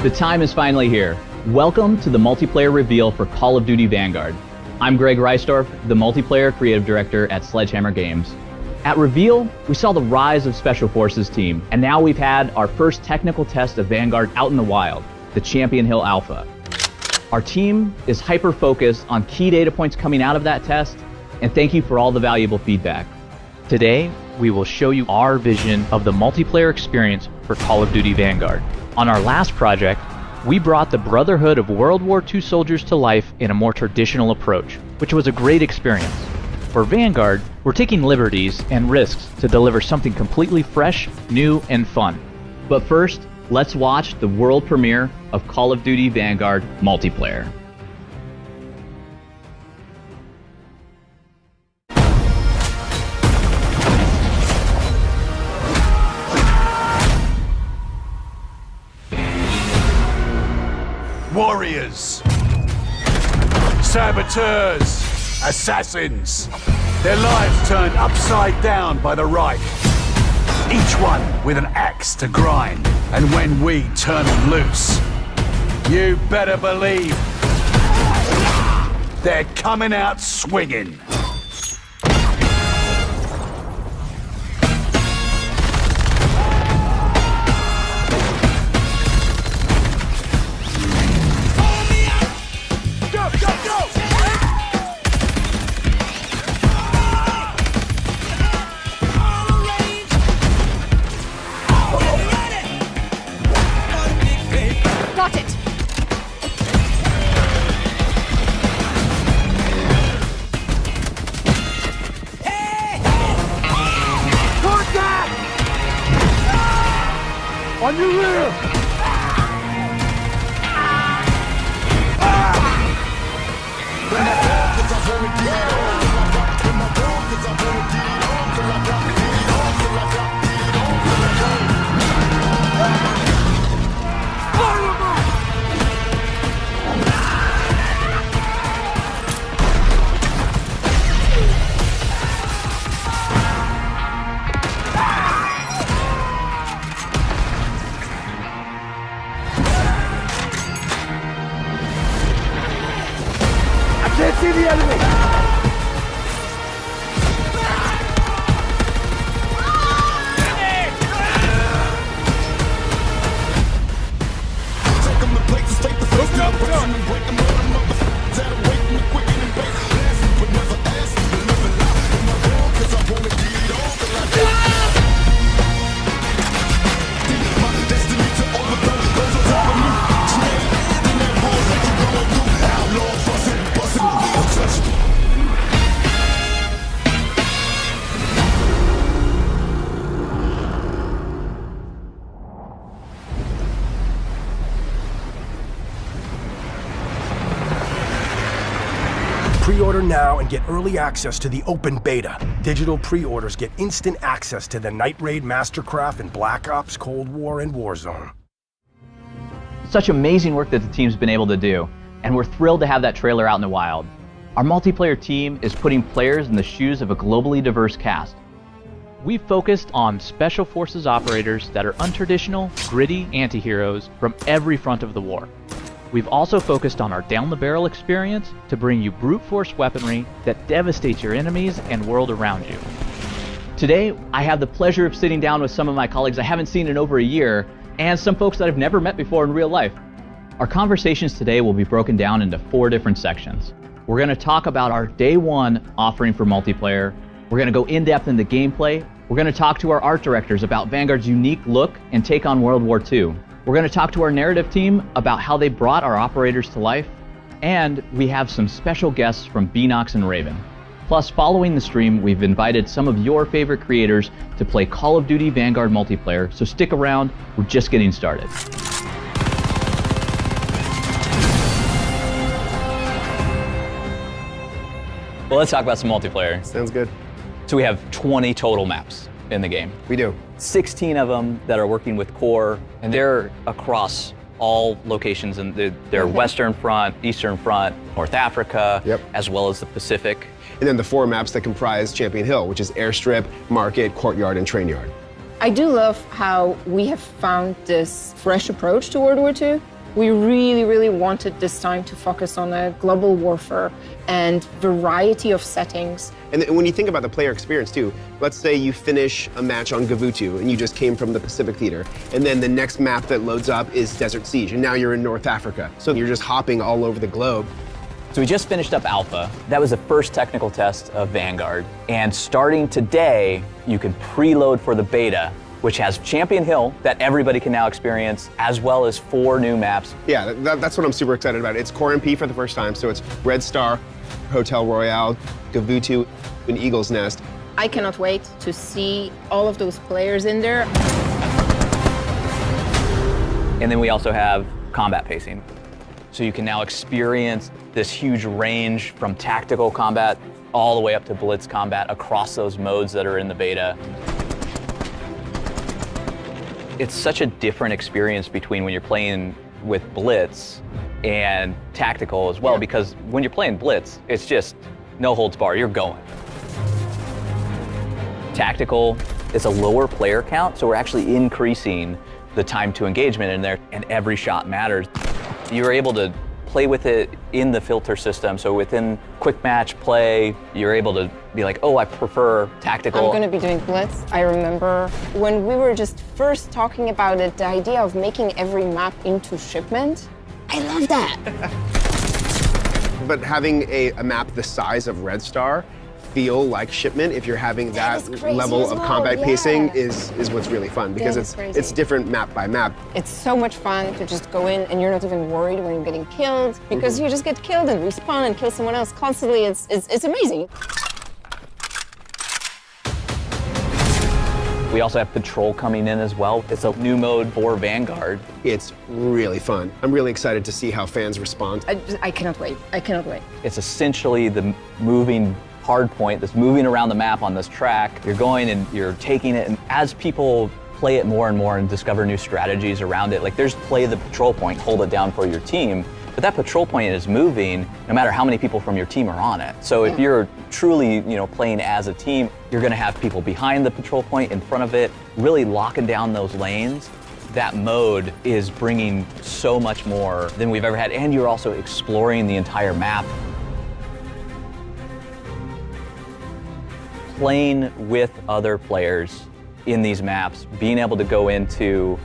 The time is finally here. Welcome to the multiplayer reveal for Call of Duty Vanguard. I'm Greg Reisdorf, the multiplayer creative director at Sledgehammer Games. At Reveal, we saw the rise of Special Forces team, and now we've had our first technical test of Vanguard out in the wild, the Champion Hill Alpha. Our team is hyper-focused on key data points coming out of that test, and thank you for all the valuable feedback. Today, we will show you our vision of the multiplayer experience for Call of Duty Vanguard. On our last project, we brought the Brotherhood of World War II soldiers to life in a more traditional approach, which was a great experience. For Vanguard, we're taking liberties and risks to deliver something completely fresh, new, and fun. But first, let's watch the world premiere of Call of Duty Vanguard multiplayer. Warriors, saboteurs, assassins, their lives turned upside down by the right. Each one with an axe to grind, and when we turn them loose, you better believe they're coming out swinging. On your rear! Can't see the enemy! Pre-order now and get early access to the open beta. Digital pre-orders get instant access to the Night Raid, Mastercraft, and Black Ops, Cold War, and Warzone. Such amazing work that the team's been able to do, and we're thrilled to have that trailer out in the wild. Our multiplayer team is putting players in the shoes of a globally diverse cast. We've focused on Special Forces operators that are untraditional, gritty anti-heroes from every front of the war. We've also focused on our down-the-barrel experience to bring you brute force weaponry that devastates your enemies and world around you. Today, I have the pleasure of sitting down with some of my colleagues I haven't seen in over a year, and some folks that I've never met before in real life. Our conversations today will be broken down into 4 different sections. We're going to talk about our day 1 offering for multiplayer. We're going to go in-depth into gameplay. We're going to talk to our art directors about Vanguard's unique look and take on World War II. We're going to talk to our narrative team about how they brought our operators to life, and we have some special guests from Beanox and Raven. Plus, following the stream, we've invited some of your favorite creators to play Call of Duty Vanguard multiplayer, so stick around, we're just getting started. Well, let's talk about some multiplayer. Sounds good. So we have 20 total maps in the game. We do. 16 of them that are working with core, and they're across all locations, and they're Western Front, Eastern Front, North Africa, as well as the Pacific. And then the 4 maps that comprise Champion Hill, which is Airstrip, Market, Courtyard, and Train Yard. I do love how we have found this fresh approach to World War II. We really, really wanted this time to focus on a global warfare and variety of settings. And when you think about the player experience too, let's say you finish a match on Gavutu and you just came from the Pacific Theater, and then the next map that loads up is Desert Siege, and now you're in North Africa. So you're just hopping all over the globe. So we just finished up Alpha. That was the first technical test of Vanguard. And starting today, you can preload for the beta, which has Champion Hill that everybody can now experience, as well as 4 new maps. Yeah, that's what I'm super excited about. It's Core MP for the first time, so it's Red Star, Hotel Royale, Gavutu, and Eagle's Nest. I cannot wait to see all of those players in there. And then we also have combat pacing. So you can now experience this huge range from tactical combat all the way up to blitz combat across those modes that are in the beta. It's such a different experience between when you're playing with blitz and tactical as well, because when you're playing blitz, it's just no holds barred, you're going. Tactical is a lower player count, so we're actually increasing the time to engagement in there, and every shot matters. You're able to play with it in the filter system, so within quick match play, you're able to be like, oh, I prefer tactical. I'm going to be doing blitz. I remember when we were just first talking about it, the idea of making every map into shipment. I love that. But having a map the size of Red Star feel like shipment, if you're having that level of combat pacing, is what's really fun, because it's different map by map. It's so much fun to just go in and you're not even worried when you're getting killed, because you just get killed and respawn and kill someone else constantly. It's amazing. We also have Patrol coming in as well. It's a new mode for Vanguard. It's really fun. I'm really excited to see how fans respond. I cannot wait. I cannot wait. It's essentially the moving hard point that's moving around the map on this track. You're going and you're taking it, and as people play it more and more and discover new strategies around it, like there's play the patrol point, hold it down for your team, but that patrol point is moving no matter how many people from your team are on it. So if you're truly, playing as a team, you're gonna have people behind the patrol point, in front of it, really locking down those lanes. That mode is bringing so much more than we've ever had, and you're also exploring the entire map. Playing with other players in these maps, being able to go into,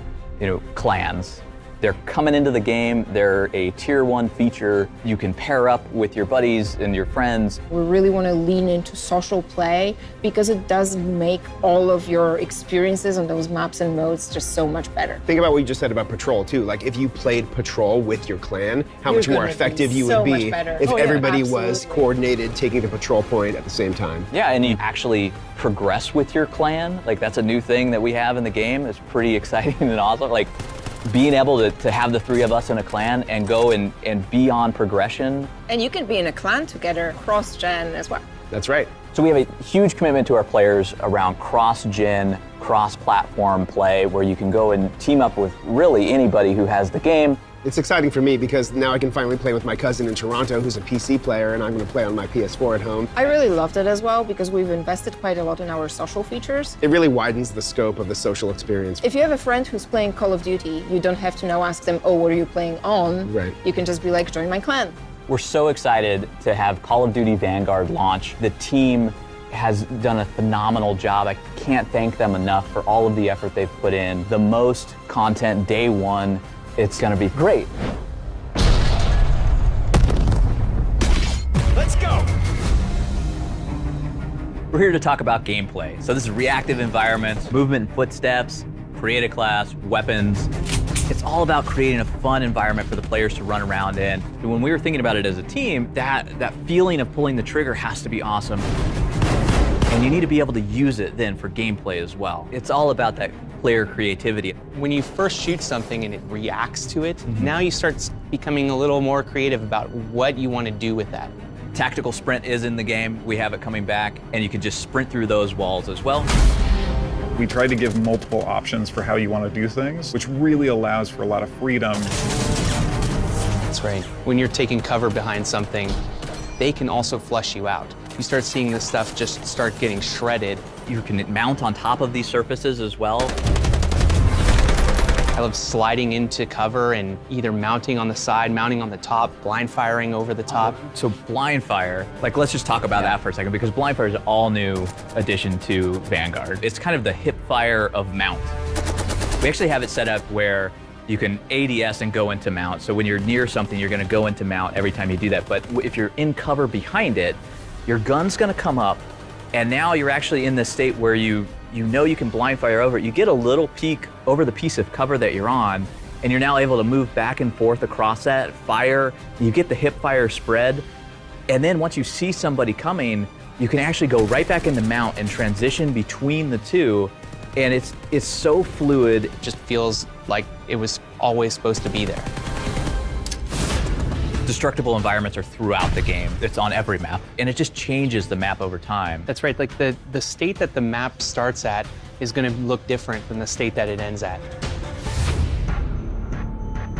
clans. They're coming into the game, they're a tier 1 feature. You can pair up with your buddies and your friends. We really want to lean into social play, because it does make all of your experiences on those maps and modes just so much better. Think about what you just said about Patrol too. Like if you played Patrol with your clan, how You're much more gonna effective be you so would much be better. if Oh, yeah, everybody was absolutely. coordinated taking the patrol point at the same time. Yeah, and you actually progress with your clan. Like that's a new thing that we have in the game. It's pretty exciting and awesome. Like being able to have the 3 of us in a clan and go and be on progression. And you can be in a clan together cross-gen as well. That's right. So we have a huge commitment to our players around cross-gen, cross-platform play, where you can go and team up with really anybody who has the game. It's exciting for me because now I can finally play with my cousin in Toronto who's a PC player, and I'm going to play on my PS4 at home. I really loved it as well, because we've invested quite a lot in our social features. It really widens the scope of the social experience. If you have a friend who's playing Call of Duty, you don't have to now ask them, oh, what are you playing on? Right. You can just be like, join my clan. We're so excited to have Call of Duty Vanguard launch. The team has done a phenomenal job. I can't thank them enough for all of the effort they've put in. The most content day 1. It's gonna be great. Let's go! We're here to talk about gameplay. So this is reactive environments, movement and footsteps, create a class, weapons. It's all about creating a fun environment for the players to run around in. And when we were thinking about it as a team, that feeling of pulling the trigger has to be awesome. And you need to be able to use it then for gameplay as well. It's all about that player creativity. When you first shoot something and it reacts to it, now you start becoming a little more creative about what you want to do with that. Tactical sprint is in the game. We have it coming back, and you can just sprint through those walls as well. We try to give multiple options for how you want to do things, which really allows for a lot of freedom. That's right. When you're taking cover behind something, they can also flush you out. You start seeing this stuff just start getting shredded, You can mount on top of these surfaces as well. I love sliding into cover and either mounting on the side, mounting on the top, blind firing over the top. So blind fire, like let's just talk about that for a second, because blind fire is an all new addition to Vanguard. It's kind of the hip fire of mount. We actually have it set up where you can ADS and go into mount. So when you're near something, you're gonna go into mount every time you do that. But if you're in cover behind it, your gun's gonna come up, and now you're actually in this state where you know you can blind fire over it. You get a little peek over the piece of cover that you're on, and you're now able to move back and forth across that, fire, you get the hip fire spread, and then once you see somebody coming, you can actually go right back into mount and transition between the two, and it's so fluid. It just feels like it was always supposed to be there. Destructible environments are throughout the game. It's on every map, and it just changes the map over time. That's right, like the state that the map starts at is gonna look different than the state that it ends at.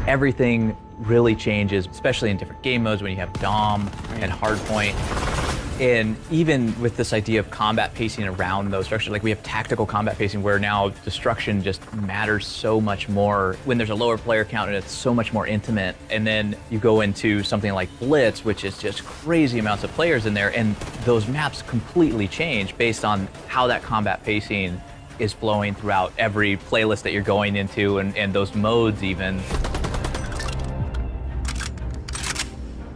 Everything really changes, especially in different game modes when you have Dom and Hardpoint. And even with this idea of combat pacing around those structures, like we have tactical combat pacing where now destruction just matters so much more when there's a lower player count and it's so much more intimate. And then you go into something like Blitz, which is just crazy amounts of players in there, and those maps completely change based on how that combat pacing is flowing throughout every playlist that you're going into and those modes even.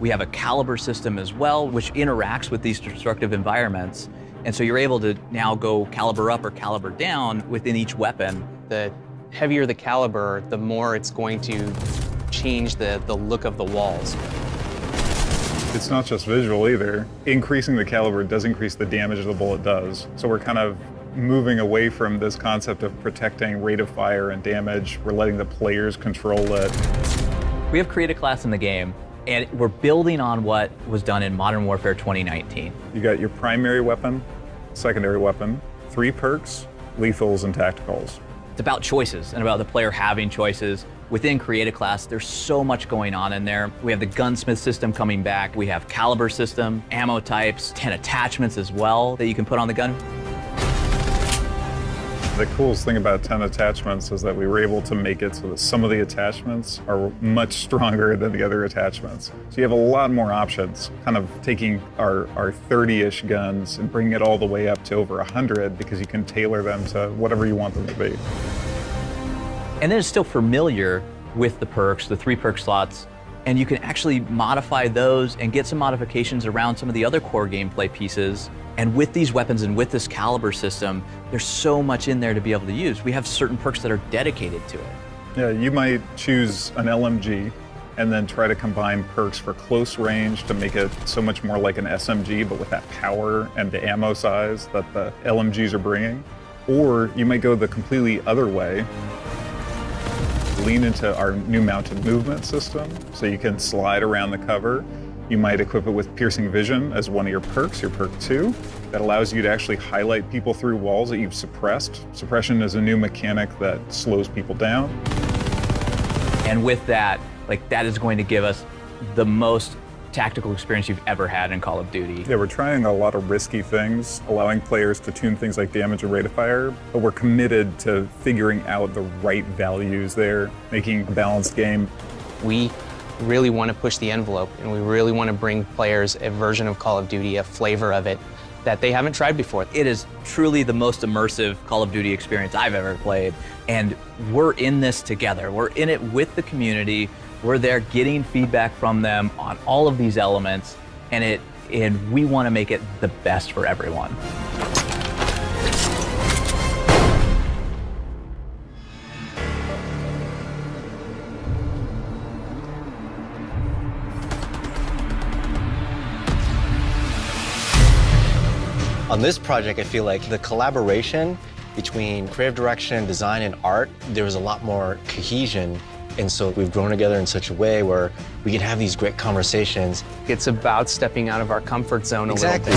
We have a caliber system as well, which interacts with these destructive environments. And so you're able to now go caliber up or caliber down within each weapon. The heavier the caliber, the more it's going to change the look of the walls. It's not just visual either. Increasing the caliber does increase the damage the bullet does. So we're kind of moving away from this concept of protecting rate of fire and damage. We're letting the players control it. We have created a class in the game, and we're building on what was done in Modern Warfare 2019. You got your primary weapon, secondary weapon, 3 perks, lethals, and tacticals. It's about choices and about the player having choices. Within Create a Class, there's so much going on in there. We have the gunsmith system coming back. We have caliber system, ammo types, 10 attachments as well that you can put on the gun. The coolest thing about 10 attachments is that we were able to make it so that some of the attachments are much stronger than the other attachments. So you have a lot more options, kind of taking our 30-ish guns and bringing it all the way up to over 100 because you can tailor them to whatever you want them to be. And then it's still familiar with the perks, the 3 perk slots, and you can actually modify those and get some modifications around some of the other core gameplay pieces. And with these weapons and with this caliber system, there's so much in there to be able to use. We have certain perks that are dedicated to it. Yeah, you might choose an LMG and then try to combine perks for close range to make it so much more like an SMG, but with that power and the ammo size that the LMGs are bringing. Or you might go the completely other way, lean into our new mounted movement system, so you can slide around the cover. You might equip it with piercing vision as one of your perks, your perk 2. That allows you to actually highlight people through walls that you've suppressed. Suppression is a new mechanic that slows people down. And with that, that is going to give us the most tactical experience you've ever had in Call of Duty. Yeah, we're trying a lot of risky things, allowing players to tune things like damage and rate of fire, but we're committed to figuring out the right values there, making a balanced game. We really want to push the envelope, and we really want to bring players a version of Call of Duty, a flavor of it that they haven't tried before. It is truly the most immersive Call of Duty experience I've ever played, and we're in this together. We're in it with the community. We're there getting feedback from them on all of these elements, and we want to make it the best for everyone. On this project, I feel like the collaboration between creative direction, design, and art, there was a lot more cohesion. And so we've grown together in such a way where we can have these great conversations. It's about stepping out of our comfort zone a little bit.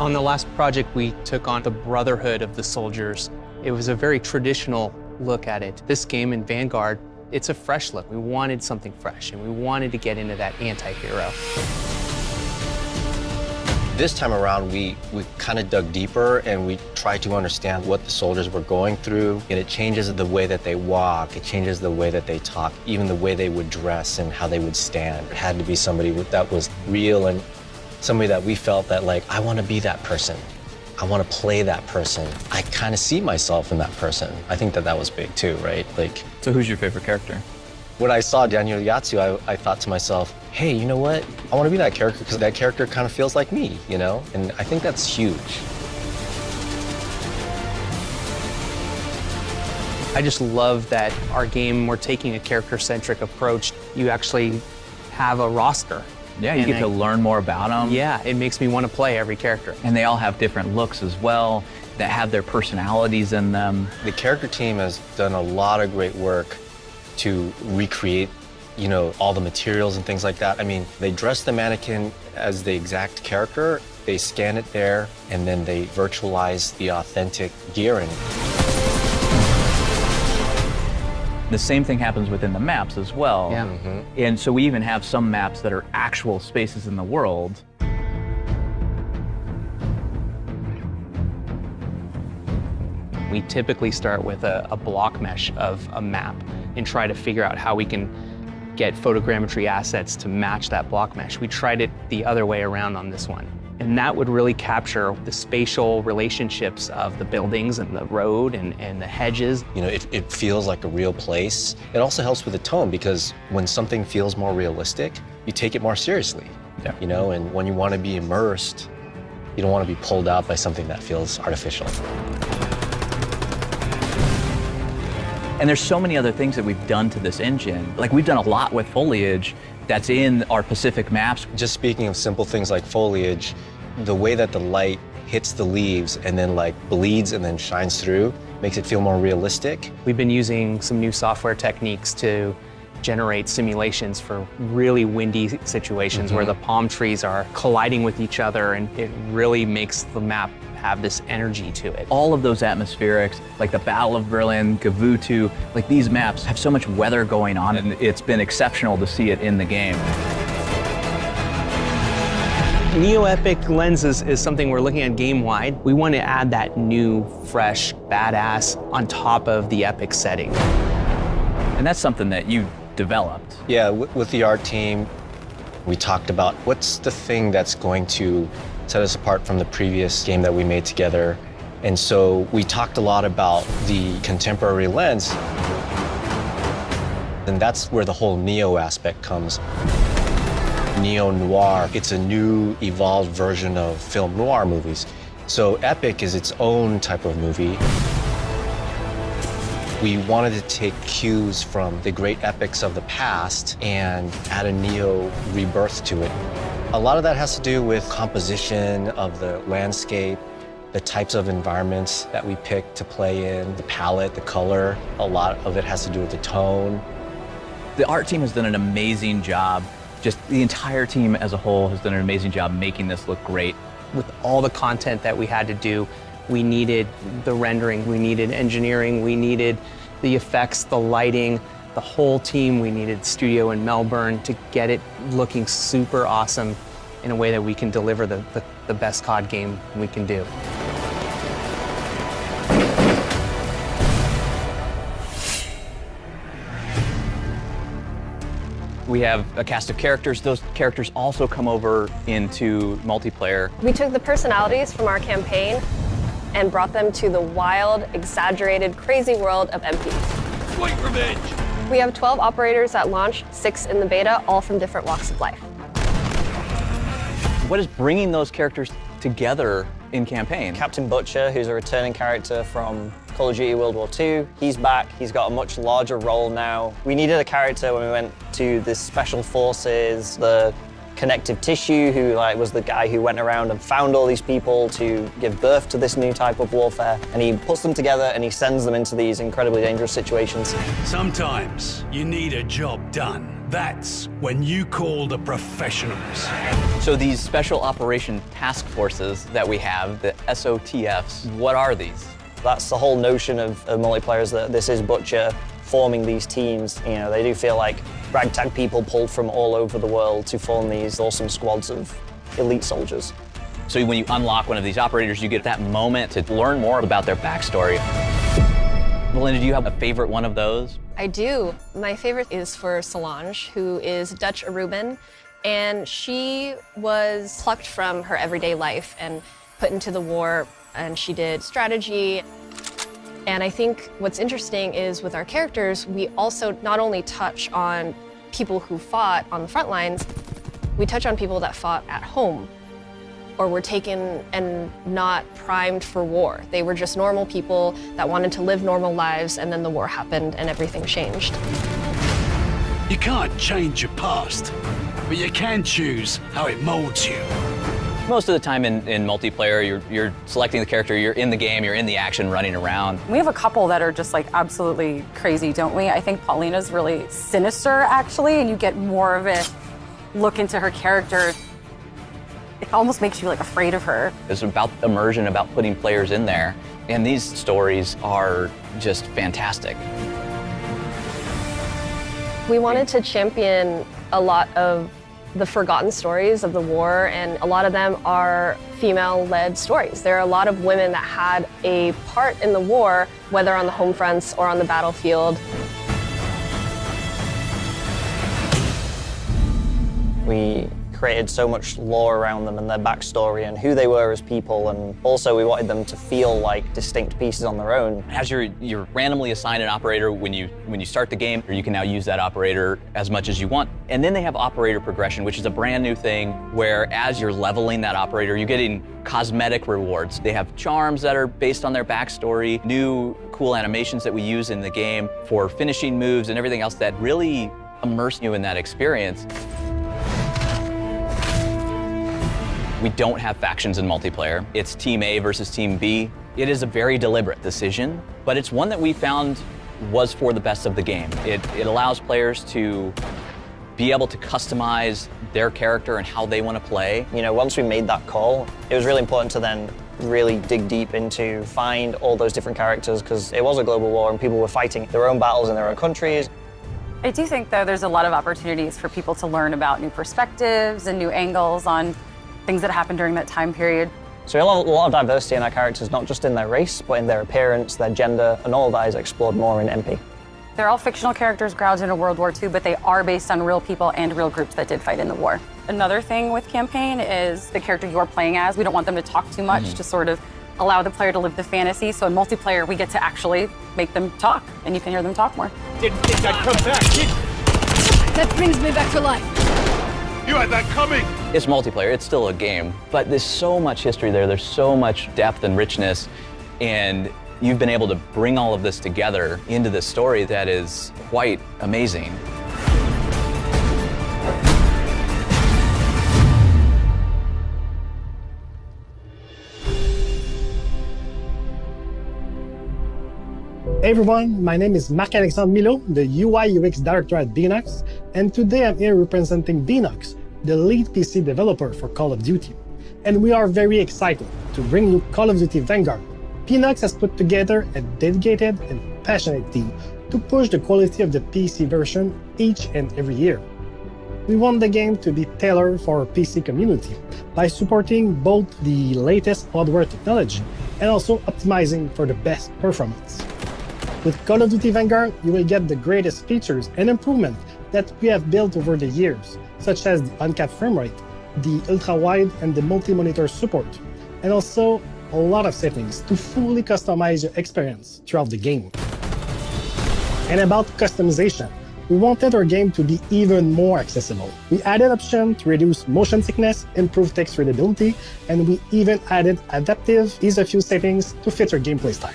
On the last project, we took on the brotherhood of the soldiers. It was a very traditional look at it. This game in Vanguard, it's a fresh look. We wanted something fresh, and we wanted to get into that anti-hero. This time around, we kind of dug deeper and we tried to understand what the soldiers were going through. And it changes the way that they walk, it changes the way that they talk, even the way they would dress and how they would stand. It had to be somebody that was real and somebody that we felt that, like, I want to be that person. I want to play that person. I kind of see myself in that person. I think that was big too, right? Like, So who's your favorite character? when I saw Daniel Yatsu, I thought to myself, hey, you know what? I want to be that character because that character kind of feels like me, you know? And I think that's huge. I just love that our game, we're taking a character-centric approach. You actually have a roster. Yeah, you get to learn more about them. Yeah, it makes me want to play every character. And they all have different looks as well, that have their personalities in them. The character team has done a lot of great work to recreate, you know, all the materials and things like that. I mean, they dress the mannequin as the exact character, they scan it there, and then they virtualize the authentic gearing. The same thing happens within the maps as well. Yeah. And so we even have some maps that are actual spaces in the world. We typically start with a block mesh of a map and try to figure out how we can get photogrammetry assets to match that block mesh. We tried it the other way around on this one. And that would really capture the spatial relationships of the buildings and the road and the hedges. You know, it feels like a real place. It also helps with the tone because when something feels more realistic, you take it more seriously. Yeah. You know, and when you want to be immersed, you don't want to be pulled out by something that feels artificial. And there's so many other things that we've done to this engine. Like, we've done a lot with foliage that's in our Pacific maps. Just speaking of simple things like foliage, the way that the light hits the leaves and then like bleeds and then shines through makes it feel more realistic. We've been using some new software techniques to generate simulations for really windy situations where the palm trees are colliding with each other, and it really makes the map have this energy to it. All of those atmospherics, like the Battle of Berlin, Gavutu, like these maps have so much weather going on, and it's been exceptional to see it in the game. Neo-epic lenses is something we're looking at game-wide. We want to add that new, fresh, badass on top of the epic setting. And that's something that you developed. Yeah, with the art team, we talked about what's the thing that's going to set us apart from the previous game that we made together. And so we talked a lot about the contemporary lens. And that's where the whole Neo aspect comes. Neo-noir, it's a new, evolved version of film noir movies. So epic is its own type of movie. We wanted to take cues from the great epics of the past and add a Neo rebirth to it. A lot of that has to do with composition of the landscape, the types of environments that we pick to play in, the palette, the color. A lot of it has to do with the tone. The art team has done an amazing job. Just the entire team as a whole has done an amazing job making this look great. With all the content that we had to do, we needed the rendering, we needed engineering, we needed the effects, the lighting, the whole team. We needed studio in Melbourne to get it looking super awesome in a way that we can deliver the best COD game we can do. We have a cast of characters. Those characters also come over into multiplayer. We took the personalities from our campaign and brought them to the wild, exaggerated, crazy world of MP. Sweet revenge! We have 12 operators at launch, 6 in the beta, all from different walks of life. What is bringing those characters together in campaign? Captain Butcher, who's a returning character from Call of Duty World War II, he's back. He's got a much larger role now. We needed a character when we went to the Special Forces, the connective tissue, who was the guy who went around and found all these people to give birth to this new type of warfare. And he puts them together and he sends them into these incredibly dangerous situations. Sometimes you need a job done. That's when you call the professionals. So these special operation task forces that we have, the SOTFs, what are these? That's the whole notion of multiplayer, is that this is Butcher forming these teams. You know, they do feel like ragtag people pulled from all over the world to form these awesome squads of elite soldiers. So when you unlock one of these operators, you get that moment to learn more about their backstory. Melinda, do you have a favorite one of those? I do. My favorite is for Solange, who is Dutch Aruban, and she was plucked from her everyday life and put into the war, and she did strategy. And I think what's interesting is with our characters, we also not only touch on people who fought on the front lines, we touch on people that fought at home or were taken and not primed for war. They were just normal people that wanted to live normal lives, and then the war happened and everything changed. You can't change your past, but you can choose how it molds you. Most of the time in multiplayer, you're selecting the character, you're in the game, you're in the action, running around. We have a couple that are just like absolutely crazy, don't we? I think Paulina's really sinister, actually, and you get more of a look into her character. It almost makes you like afraid of her. It's about immersion, about putting players in there. And these stories are just fantastic. We wanted to champion a lot of the forgotten stories of the war, and a lot of them are female-led stories. There are a lot of women that had a part in the war, whether on the home fronts or on the battlefield. We created so much lore around them and their backstory and who they were as people, and also we wanted them to feel like distinct pieces on their own. As you're randomly assigned an operator when you start the game, you can now use that operator as much as you want. And then they have operator progression, which is a brand new thing where as you're leveling that operator, you're getting cosmetic rewards. They have charms that are based on their backstory, new cool animations that we use in the game for finishing moves and everything else that really immerse you in that experience. We don't have factions in multiplayer. It's Team A versus Team B. It is a very deliberate decision, but it's one that we found was for the best of the game. It allows players to be able to customize their character and how they want to play. You know, once we made that call, it was really important to then really dig deep into find all those different characters, because it was a global war and people were fighting their own battles in their own countries. I do think, though, there's a lot of opportunities for people to learn about new perspectives and new angles on things that happened during that time period. So a lot of diversity in our characters, not just in their race, but in their appearance, their gender, and all of that is explored more in MP. They're all fictional characters grounded in World War II, but they are based on real people and real groups that did fight in the war. Another thing with campaign is the character you're playing as. We don't want them to talk too much to sort of allow the player to live the fantasy. So in multiplayer, we get to actually make them talk, and you can hear them talk more. Didn't think I'd come back, did you? That brings me back to life. You had that coming! It's multiplayer, it's still a game, but there's so much history there, there's so much depth and richness, and you've been able to bring all of this together into this story that is quite amazing. Hey everyone, my name is Marc-Alexandre Milo, the UI UX Director at Beenox, and today I'm here representing Beenox, the lead PC developer for Call of Duty. And we are very excited to bring you Call of Duty Vanguard. Beenox has put together a dedicated and passionate team to push the quality of the PC version each and every year. We want the game to be tailored for our PC community by supporting both the latest hardware technology and also optimizing for the best performance. With Call of Duty Vanguard, you will get the greatest features and improvements that we have built over the years, such as the uncapped frame rate, the ultra-wide and the multi-monitor support, and also a lot of settings to fully customize your experience throughout the game. And about customization, we wanted our game to be even more accessible. We added options to reduce motion sickness, improve text readability, and we even added adaptive ease-of-use settings to fit your gameplay style.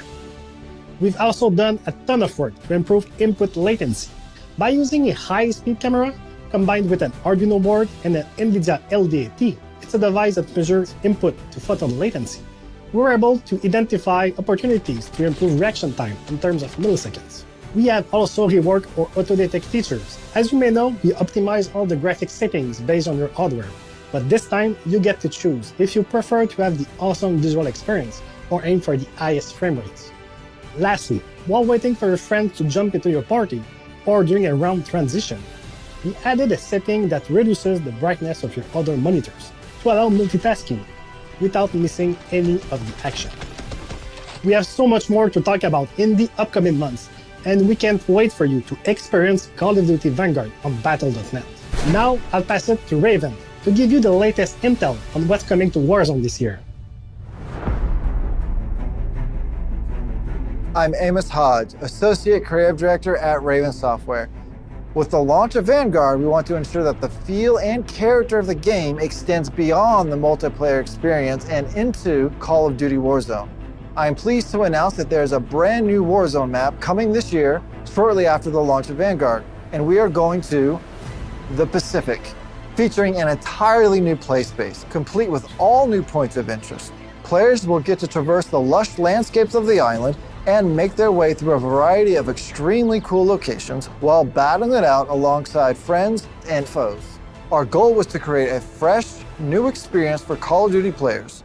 We've also done a ton of work to improve input latency. By using a high-speed camera combined with an Arduino board and an NVIDIA LDAT, it's a device that measures input to photon latency. We were able to identify opportunities to improve reaction time in terms of milliseconds. We have also reworked our auto-detect features. As you may know, we optimize all the graphics settings based on your hardware, but this time you get to choose if you prefer to have the awesome visual experience or aim for the highest frame rates. Lastly, while waiting for your friends to jump into your party or during a round transition, we added a setting that reduces the brightness of your other monitors to allow multitasking. without missing any of the action. We have so much more to talk about in the upcoming months, and we can't wait for you to experience Call of Duty Vanguard on Battle.net. Now, I'll pass it to Raven to give you the latest intel on what's coming to Warzone this year. I'm Amos Hodge, Associate Creative Director at Raven Software. With the launch of Vanguard, we want to ensure that the feel and character of the game extends beyond the multiplayer experience and into Call of Duty Warzone. I am pleased to announce that there is a brand new Warzone map coming this year, shortly after the launch of Vanguard, and we are going to the Pacific, featuring an entirely new play space, complete with all new points of interest. Players will get to traverse the lush landscapes of the island and make their way through a variety of extremely cool locations while battling it out alongside friends and foes. Our goal was to create a fresh, new experience for Call of Duty players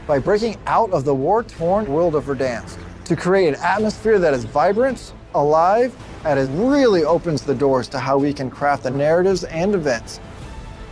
by breaking out of the war-torn world of Verdansk to create an atmosphere that is vibrant, alive, and it really opens the doors to how we can craft the narratives and events.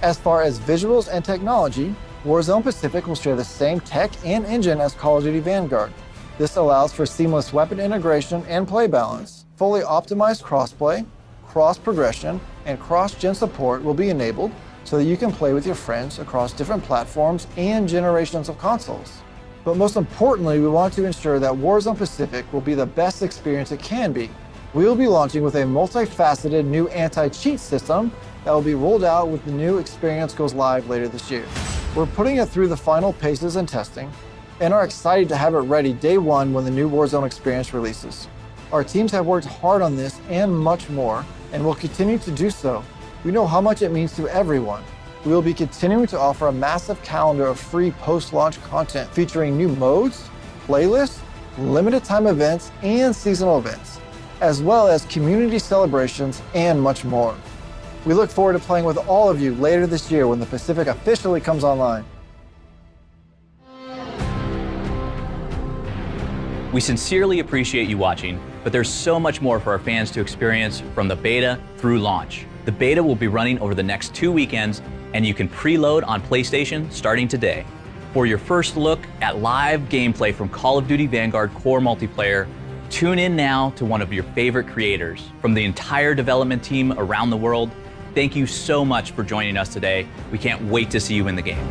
As far as visuals and technology, Warzone Pacific will share the same tech and engine as Call of Duty Vanguard. This allows for seamless weapon integration and play balance. Fully optimized crossplay, cross-progression, and cross-gen support will be enabled so that you can play with your friends across different platforms and generations of consoles. But most importantly, we want to ensure that Warzone Pacific will be the best experience it can be. We will be launching with a multifaceted new anti-cheat system that will be rolled out when the new experience goes live later this year. We're putting it through the final paces and testing, and are excited to have it ready day one when the new Warzone experience releases. Our teams have worked hard on this and much more, and will continue to do so. We know how much it means to everyone. We will be continuing to offer a massive calendar of free post-launch content featuring new modes, playlists, limited time events, and seasonal events, as well as community celebrations and much more. We look forward to playing with all of you later this year when the Pacific officially comes online. We sincerely appreciate you watching, but there's so much more for our fans to experience from the beta through launch. The beta will be running over the next 2 weekends, and you can preload on PlayStation starting today. For your first look at live gameplay from Call of Duty Vanguard Core Multiplayer, tune in now to one of your favorite creators. From the entire development team around the world, thank you so much for joining us today. We can't wait to see you in the game.